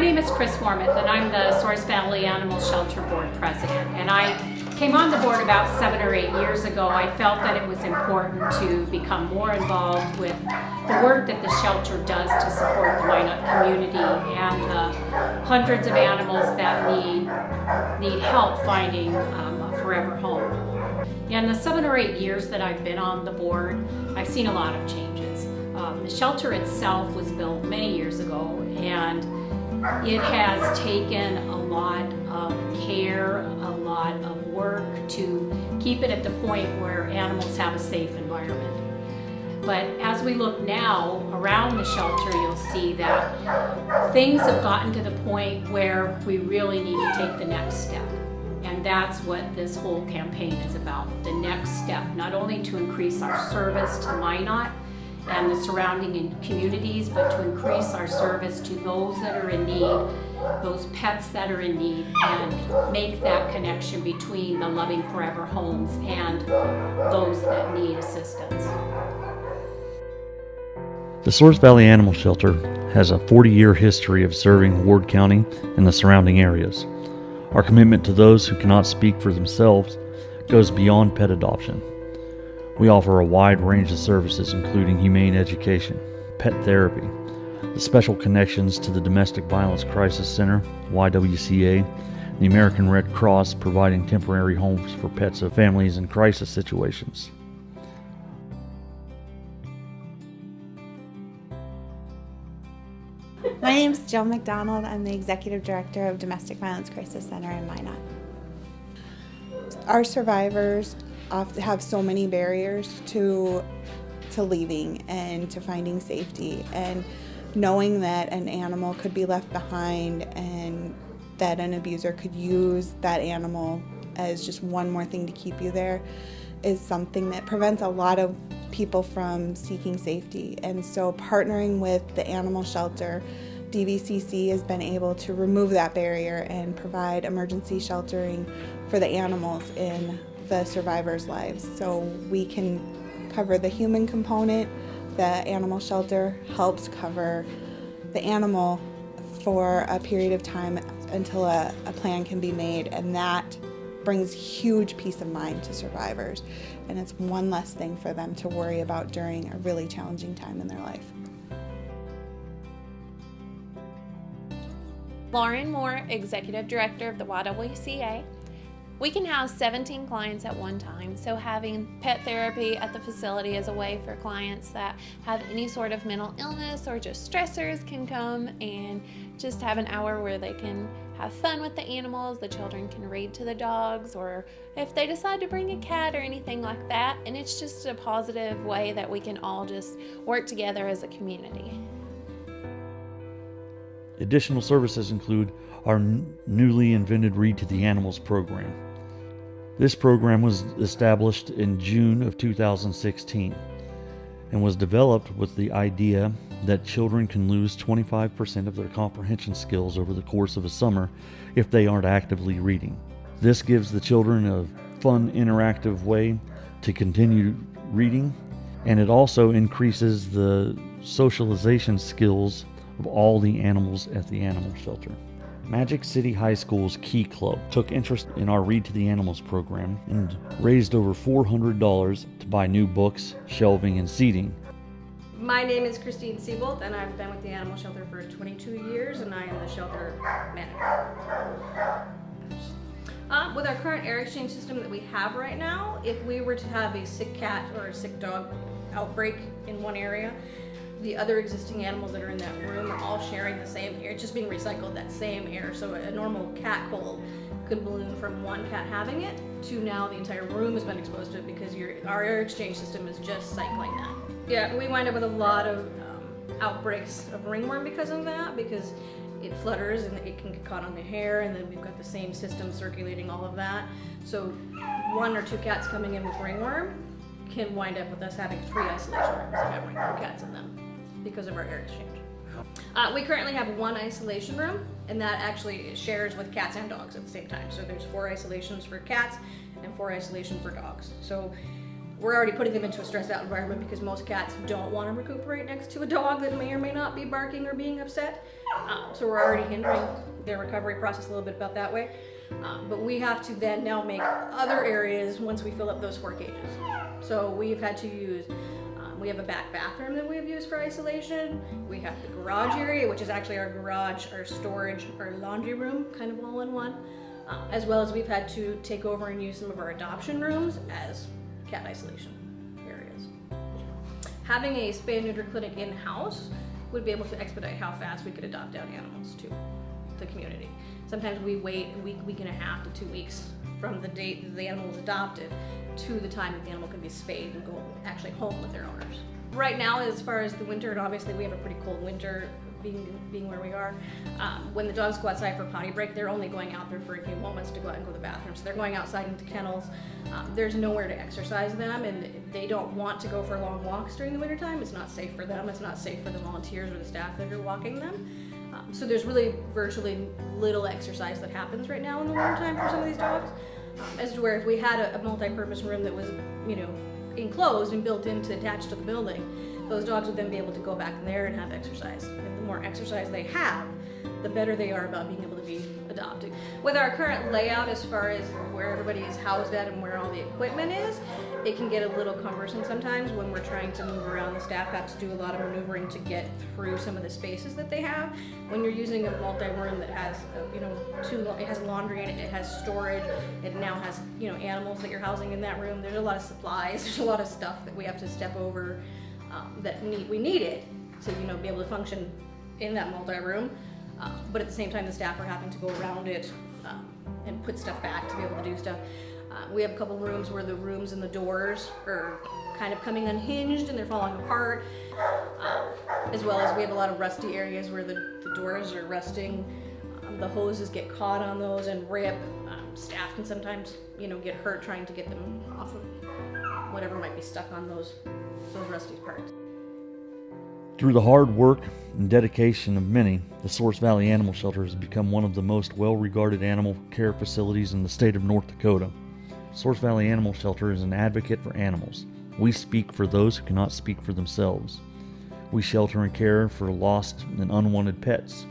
name is Chris Wormuth, and I'm the Souris Valley Animal Shelter Board President. And I came on the board about 7 or 8 years ago. I felt that it was important to become more involved with the work that the shelter does to support the Minot community and hundreds of animals that need help finding a forever home. In the 7 or 8 years that I've been on the board, I've seen a lot of changes. The shelter itself was built many years ago, and it has taken a lot of care, a lot of work to keep it at the point where animals have a safe environment. But as we look now around the shelter, you'll see that things have gotten to the point where we really need to take the next step. And that's what this whole campaign is about, the next step, not only to increase our service to Minot and the surrounding communities, but to increase our service to those that are in need, those pets that are in need, and make that connection between the Loving Forever homes and those that need assistance. The Souris Valley Animal Shelter has a 40-year history of serving Ward County and the surrounding areas. Our commitment to those who cannot speak for themselves goes beyond pet adoption. We offer a wide range of services, including humane education, pet therapy, the special connections to the Domestic Violence Crisis Center, YWCA, the American Red Cross providing temporary homes for pets of families in crisis situations. My name is Jill McDonald. I'm the Executive Director of Domestic Violence Crisis Center in Minot. Our survivors often have so many barriers to leaving and to finding safety, and knowing that an animal could be left behind and that an abuser could use that animal as just one more thing to keep you there is something that prevents a lot of people from seeking safety. And so partnering with the animal shelter, DVCC has been able to remove that barrier and provide emergency sheltering for the animals in the survivors' lives. So we can cover the human component. The animal shelter helps cover the animal for a period of time until a plan can be made, and that brings huge peace of mind to survivors, and it's one less thing for them to worry about during a really challenging time in their life. Lauren Moore, Executive Director of the YWCA. We can house 17 clients at one time, so having pet therapy at the facility is a way for clients that have any sort of mental illness or just stressors can come and just have an hour where they can have fun with the animals. The children can read to the dogs, or if they decide to bring a cat or anything like that, and it's just a positive way that we can all just work together as a community. Additional services include our newly invented Read to the Animals program. This program was established in June of 2016 and was developed with the idea that children can lose 25% of their comprehension skills over the course of a summer if they aren't actively reading. This gives the children a fun, interactive way to continue reading, and it also increases the socialization skills of all the animals at the animal shelter. Magic City High School's Key Club took interest in our Read to the Animals program and raised over $400 to buy new books, shelving, and seating. My name is Christine Siebold, and I've been with the animal shelter for 22 years, and I am the shelter manager. With our current air exchange system that we have right now, if we were to have a sick cat or a sick dog outbreak in one area, the other existing animals that are in that room are all sharing the same air. It's just being recycled, that same air. So a normal cat cold could balloon from one cat having it to now the entire room has been exposed to it because our air exchange system is just cycling that. Yeah, we wind up with a lot of outbreaks of ringworm because of that, because it flutters and it can get caught on the hair, and then we've got the same system circulating all of that. So 1 or 2 cats coming in with ringworm can wind up with us having 3 isolation rooms that have ringworm cats in them because of our air exchange. We currently have 1 isolation room, and that actually shares with cats and dogs at the same time. So there's 4 isolations for cats and 4 isolations for dogs. So we're already putting them into a stressed out environment because most cats don't want to recuperate next to a dog that may or may not be barking or being upset. So we're already hindering their recovery process a little bit about that way. But we have to then now make other areas once we fill up those 4 cages. So we've had to use, we have a back bathroom that we've used for isolation. We have the garage area, which is actually our garage, our storage, our laundry room, kind of all in one. As well as we've had to take over and use some of our adoption rooms as cat isolation areas. Having a spay and neuter clinic in-house would be able to expedite how fast we could adopt out animals to the community. Sometimes we wait a week, week and a half to 2 weeks from the date that the animal was adopted to the time that the animal can be spayed and go actually home with their owners. Right now, as far as the winter, and obviously we have a pretty cold winter being where we are, when the dogs go outside for potty break, they're only going out there for a few moments to go out and go to the bathroom. So they're going outside into kennels. There's nowhere to exercise them, and they don't want to go for long walks during the wintertime. It's not safe for them. It's not safe for the volunteers or the staff that are walking them. So there's really virtually little exercise that happens right now in the wintertime for some of these dogs. As to where if we had a multi-purpose room that was, enclosed and built into attached to the building, those dogs would then be able to go back there and have exercise. And the more exercise they have, the better they are about being able to be adopted. With our current layout, as far as where everybody is housed at and where all the equipment is, it can get a little cumbersome sometimes when we're trying to move around. The staff have to do a lot of maneuvering to get through some of the spaces that they have. When you're using a multi-room that has, it has laundry in it, it has storage, it now has, animals that you're housing in that room. There's a lot of supplies, there's a lot of stuff that we have to step over that we need it to, be able to function in that multi-room. But at the same time, the staff are having to go around it and put stuff back to be able to do stuff. We have a couple rooms where the rooms and the doors are kind of coming unhinged and they're falling apart. As well as we have a lot of rusty areas where the doors are rusting. The hoses get caught on those and rip. Staff can sometimes, get hurt trying to get them off of whatever might be stuck on those rusty parts. Through the hard work and dedication of many, the Souris Valley Animal Shelter has become one of the most well-regarded animal care facilities in the state of North Dakota. Souris Valley Animal Shelter is an advocate for animals. We speak for those who cannot speak for themselves. We shelter and care for lost and unwanted pets.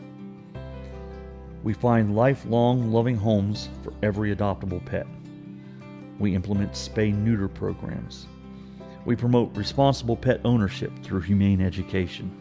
We find lifelong loving homes for every adoptable pet. We implement spay-neuter programs. We promote responsible pet ownership through humane education.